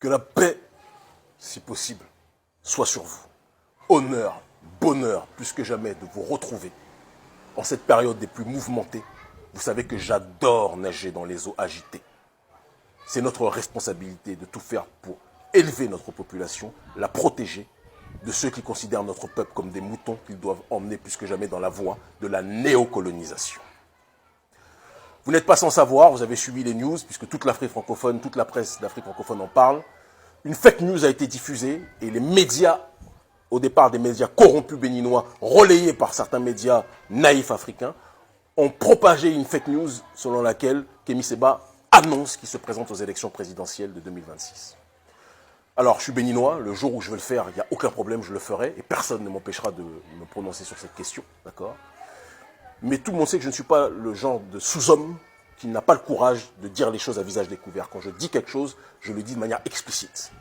Que la paix, si possible, soit sur vous. Honneur, bonheur, plus que jamais, de vous retrouver en cette période des plus mouvementées. Vous savez que j'adore nager dans les eaux agitées. C'est notre responsabilité de tout faire pour élever notre population, la protéger de ceux qui considèrent notre peuple comme des moutons qu'ils doivent emmener plus que jamais dans la voie de la néocolonisation. Vous n'êtes pas sans savoir, vous avez suivi les news, puisque toute l'Afrique francophone, toute la presse d'Afrique francophone en parle. Une fake news a été diffusée et les médias, au départ des médias corrompus béninois, relayés par certains médias naïfs africains, ont propagé une fake news selon laquelle Kémy Séba annonce qu'il se présente aux élections présidentielles de 2026. Alors, je suis béninois, le jour où je veux le faire, il n'y a aucun problème, je le ferai, et personne ne m'empêchera de me prononcer sur cette question, d'accord? Mais tout le monde sait que je ne suis pas le genre de sous-homme qui n'a pas le courage de dire les choses à visage découvert. Quand je dis quelque chose, je le dis de manière explicite.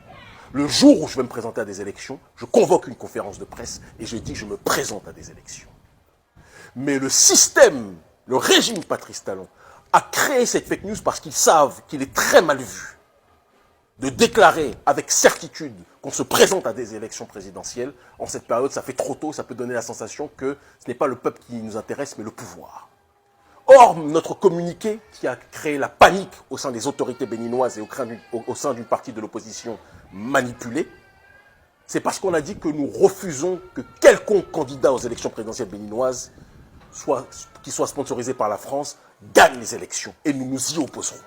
Le jour où je vais me présenter à des élections, je convoque une conférence de presse et je dis que je me présente à des élections. Mais le système, le régime Patrice Talon, a créé cette fake news parce qu'ils savent qu'il est très mal vu de déclarer avec certitude qu'on se présente à des élections présidentielles. En cette période, ça fait trop tôt, ça peut donner la sensation que ce n'est pas le peuple qui nous intéresse, mais le pouvoir. Or, notre communiqué qui a créé la panique au sein des autorités béninoises et au sein d'une partie de l'opposition manipulée, c'est parce qu'on a dit que nous refusons que quelconque candidat aux élections présidentielles béninoises, qui soit sponsorisé par la France, gagne les élections. Et nous nous y opposerons.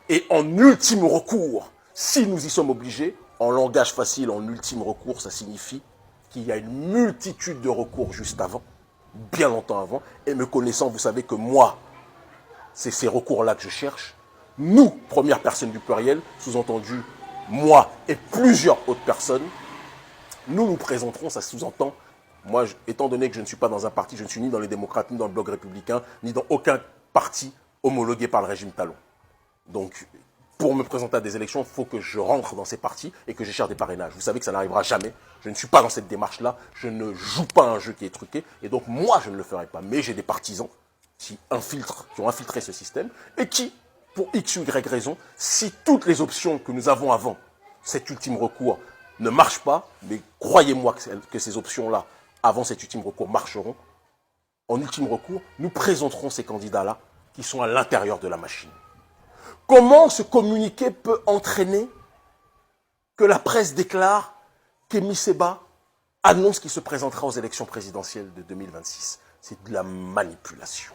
Et en ultime recours, si nous y sommes obligés, en langage facile, en ultime recours, ça signifie qu'il y a une multitude de recours juste avant, bien longtemps avant. Et me connaissant, vous savez que moi, c'est ces recours-là que je cherche. Nous, première personne du pluriel, sous-entendu moi et plusieurs autres personnes, nous nous présenterons, ça sous-entend, moi, étant donné que je ne suis pas dans un parti, je ne suis ni dans les démocrates, ni dans le bloc républicain, ni dans aucun parti homologué par le régime Talon. Donc, pour me présenter à des élections, il faut que je rentre dans ces partis et que je cherche des parrainages. Vous savez que ça n'arrivera jamais. Je ne suis pas dans cette démarche-là. Je ne joue pas un jeu qui est truqué. Et donc, moi, je ne le ferai pas. Mais j'ai des partisans qui ont infiltré ce système et qui, pour X ou Y raison, si toutes les options que nous avons avant cet ultime recours ne marchent pas, mais croyez-moi que ces options-là, avant cet ultime recours, marcheront, en ultime recours, nous présenterons ces candidats-là qui sont à l'intérieur de la machine. Comment ce communiqué peut entraîner que la presse déclare qu'Kémy Séba annonce qu'il se présentera aux élections présidentielles de 2026? C'est de la manipulation.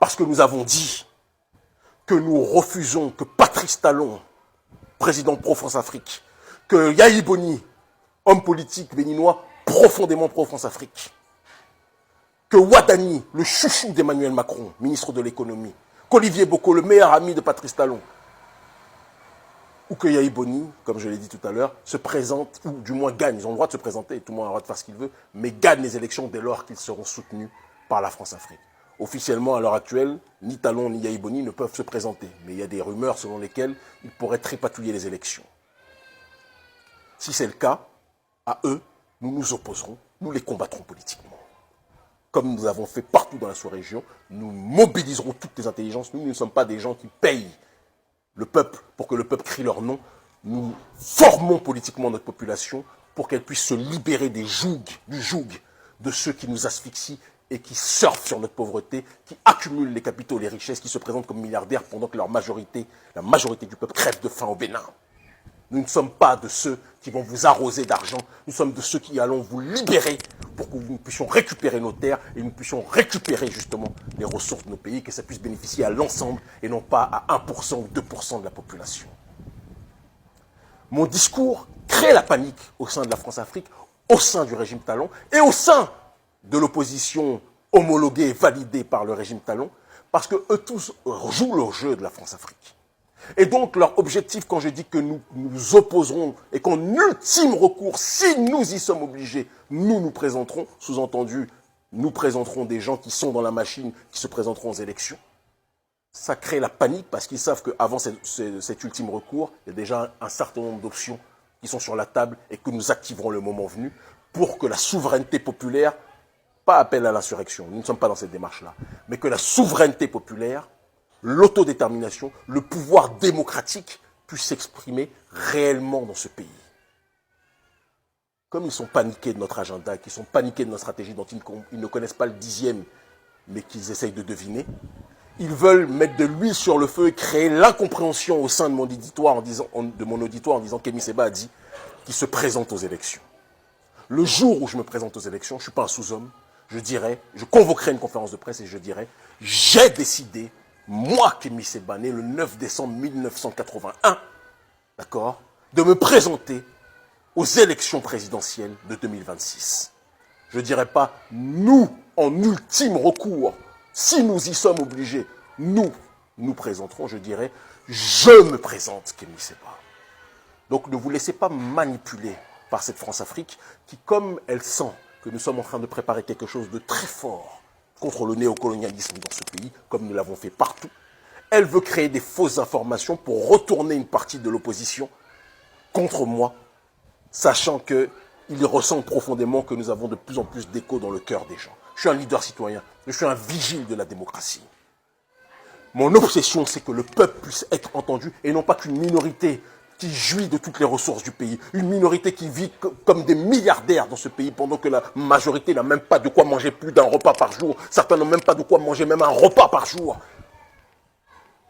Parce que nous avons dit que nous refusons que Patrice Talon, président pro-France-Afrique, que Yahi Boni, homme politique béninois profondément pro-France-Afrique, que Ouattani, le chouchou d'Emmanuel Macron, ministre de l'économie, qu'Olivier Boko, le meilleur ami de Patrice Talon, ou que Yahi Boni, comme je l'ai dit tout à l'heure, se présente, ou du moins gagne, ils ont le droit de se présenter, tout le monde a le droit de faire ce qu'il veut, mais gagne les élections dès lors qu'ils seront soutenus par la France-Afrique. Officiellement, à l'heure actuelle, ni Talon ni Yahi Boni ne peuvent se présenter, mais il y a des rumeurs selon lesquelles ils pourraient trépatouiller les élections. Si c'est le cas, à eux, nous nous opposerons, nous les combattrons politiquement. Comme nous avons fait partout dans la sous-région, nous mobiliserons toutes les intelligences. Nous ne sommes pas des gens qui payent le peuple pour que le peuple crie leur nom. Nous formons politiquement notre population pour qu'elle puisse se libérer du joug de ceux qui nous asphyxient et qui surfent sur notre pauvreté, qui accumulent les capitaux, les richesses, qui se présentent comme milliardaires pendant que la majorité du peuple crève de faim au Bénin. Nous ne sommes pas de ceux qui vont vous arroser d'argent. Nous sommes de ceux qui allons vous libérer pour que nous puissions récupérer nos terres et nous puissions récupérer justement les ressources de nos pays, que ça puisse bénéficier à l'ensemble et non pas à 1% ou 2% de la population. Mon discours crée la panique au sein de la France-Afrique, au sein du régime Talon et au sein de l'opposition homologuée et validée par le régime Talon, parce que eux tous jouent le jeu de la France-Afrique. Et donc, leur objectif, quand je dis que nous nous opposerons et qu'en ultime recours, si nous y sommes obligés, nous nous présenterons, sous-entendu, nous présenterons des gens qui sont dans la machine, qui se présenteront aux élections. Ça crée la panique parce qu'ils savent qu'avant cet ultime recours, il y a déjà un certain nombre d'options qui sont sur la table et que nous activerons le moment venu pour que la souveraineté populaire, pas appel à l'insurrection, nous ne sommes pas dans cette démarche-là, mais que la souveraineté populaire, l'autodétermination, le pouvoir démocratique puisse s'exprimer réellement dans ce pays. Comme ils sont paniqués de notre agenda, qu'ils sont paniqués de notre stratégie dont ils ne connaissent pas le dixième, mais qu'ils essayent de deviner, ils veulent mettre de l'huile sur le feu et créer l'incompréhension au sein de mon auditoire en disant qu'Kémy Séba a dit qu'il se présente aux élections. Le jour où je me présente aux élections, je ne suis pas un sous-homme, je convoquerai une conférence de presse et je dirai, j'ai décidé, moi Kémy Séba, né le 9 décembre 1981, d'accord, de me présenter aux élections présidentielles de 2026. Je ne dirai pas, nous, en ultime recours, si nous y sommes obligés, nous présenterons, je dirai, je me présente, Kémy Séba. Donc ne vous laissez pas manipuler par cette France-Afrique qui, comme elle sent que nous sommes en train de préparer quelque chose de très fort contre le néocolonialisme dans ce pays, comme nous l'avons fait partout, elle veut créer des fausses informations pour retourner une partie de l'opposition contre moi, sachant qu'ils ressentent profondément que nous avons de plus en plus d'écho dans le cœur des gens. Je suis un leader citoyen, je suis un vigile de la démocratie. Mon obsession, c'est que le peuple puisse être entendu et non pas qu'une minorité qui jouit de toutes les ressources du pays, une minorité qui vit comme des milliardaires dans ce pays pendant que la majorité n'a même pas de quoi manger plus d'un repas par jour. Certains n'ont même pas de quoi manger même un repas par jour.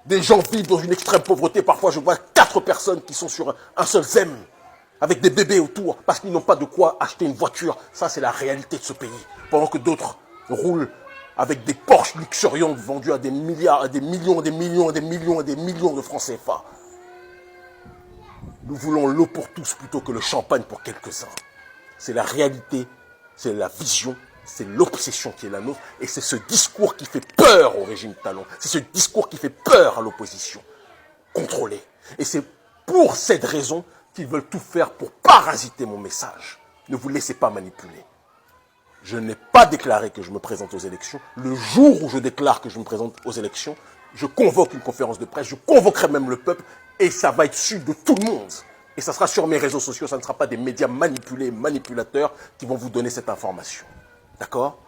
Des gens vivent dans une extrême pauvreté. Parfois, je vois 4 personnes qui sont sur un seul zème, avec des bébés autour, parce qu'ils n'ont pas de quoi acheter une voiture. Ça, c'est la réalité de ce pays. Pendant que d'autres roulent avec des Porsche luxuriantes vendus à des milliards, à des millions, des millions, des millions et des millions de francs CFA. Nous voulons l'eau pour tous plutôt que le champagne pour quelques-uns. C'est la réalité, c'est la vision, c'est l'obsession qui est la nôtre. Et c'est ce discours qui fait peur au régime Talon. C'est ce discours qui fait peur à l'opposition contrôlée. Et c'est pour cette raison qu'ils veulent tout faire pour parasiter mon message. Ne vous laissez pas manipuler. Je n'ai pas déclaré que je me présente aux élections. Le jour où je déclare que je me présente aux élections, je convoque une conférence de presse, je convoquerai même le peuple et ça va être su de tout le monde. Et ça sera sur mes réseaux sociaux, ça ne sera pas des médias manipulés, manipulateurs qui vont vous donner cette information. D'accord?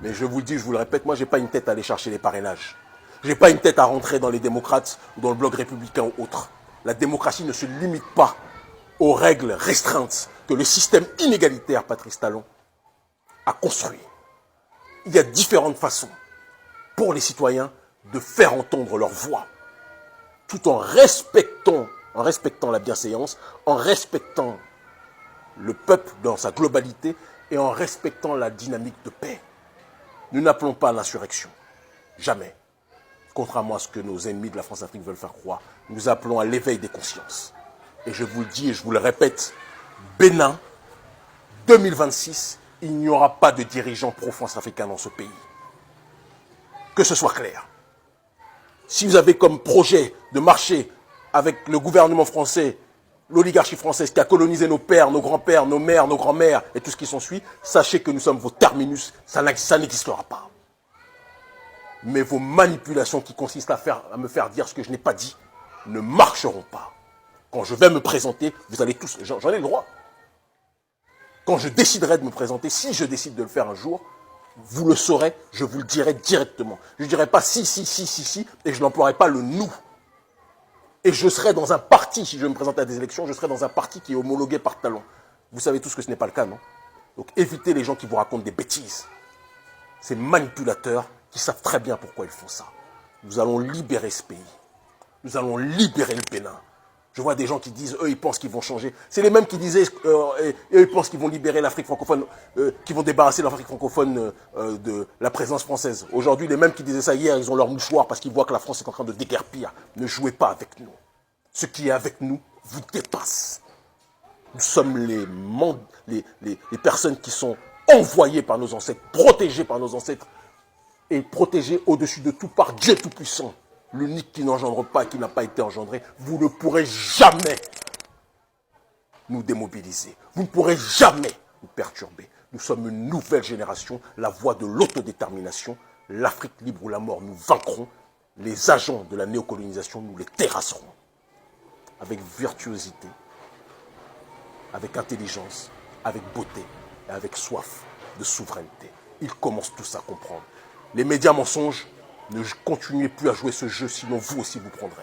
Mais je vous le dis, je vous le répète, moi, je n'ai pas une tête à aller chercher les parrainages. Je n'ai pas une tête à rentrer dans les démocrates ou dans le bloc républicain ou autre. La démocratie ne se limite pas aux règles restreintes que le système inégalitaire, Patrice Talon, a construit. Il y a différentes façons pour les citoyens de faire entendre leur voix, tout en respectant la bienséance, en respectant le peuple dans sa globalité et en respectant la dynamique de paix. Nous n'appelons pas à l'insurrection. Jamais. Contrairement à ce que nos ennemis de la France-Afrique veulent faire croire, nous appelons à l'éveil des consciences. Et je vous le dis et je vous le répète, Bénin, 2026, il n'y aura pas de dirigeants pro-France africains dans ce pays. Que ce soit clair. Si vous avez comme projet de marcher avec le gouvernement français, l'oligarchie française qui a colonisé nos pères, nos grands-pères, nos mères, nos grands-mères et tout ce qui s'ensuit, sachez que nous sommes vos terminus, ça n'existera pas. Mais vos manipulations qui consistent à me faire dire ce que je n'ai pas dit ne marcheront pas. Quand je vais me présenter, vous allez tous, j'en ai le droit. Quand je déciderai de me présenter, si je décide de le faire un jour, vous le saurez, je vous le dirai directement. Je ne dirai pas si, et je n'emploierai pas le nous. Et je serai dans un parti, si je me présente à des élections, je serai dans un parti qui est homologué par Talon. Vous savez tous que ce n'est pas le cas, non? Donc évitez les gens qui vous racontent des bêtises. Ces manipulateurs qui savent très bien pourquoi ils font ça. Nous allons libérer ce pays. Nous allons libérer le Bénin. Je vois des gens qui disent, eux, ils pensent qu'ils vont changer. C'est les mêmes qui disaient, eux, ils pensent qu'ils vont libérer l'Afrique francophone, qu'ils vont débarrasser l'Afrique francophone de la présence française. Aujourd'hui, les mêmes qui disaient ça hier, ils ont leur mouchoir parce qu'ils voient que la France est en train de déguerpir. Ne jouez pas avec nous. Ce qui est avec nous vous dépasse. Nous sommes les personnes qui sont envoyées par nos ancêtres, protégées par nos ancêtres et protégées au-dessus de tout par Dieu Tout-Puissant. L'unique qui n'engendre pas, qui n'a pas été engendré, vous ne pourrez jamais nous démobiliser. Vous ne pourrez jamais nous perturber. Nous sommes une nouvelle génération, la voie de l'autodétermination. L'Afrique libre ou la mort, nous vaincrons. Les agents de la néocolonisation, nous les terrasserons. Avec virtuosité, avec intelligence, avec beauté et avec soif de souveraineté. Ils commencent tous à comprendre. Les médias mensonges, ne continuez plus à jouer ce jeu, sinon vous aussi vous prendrez.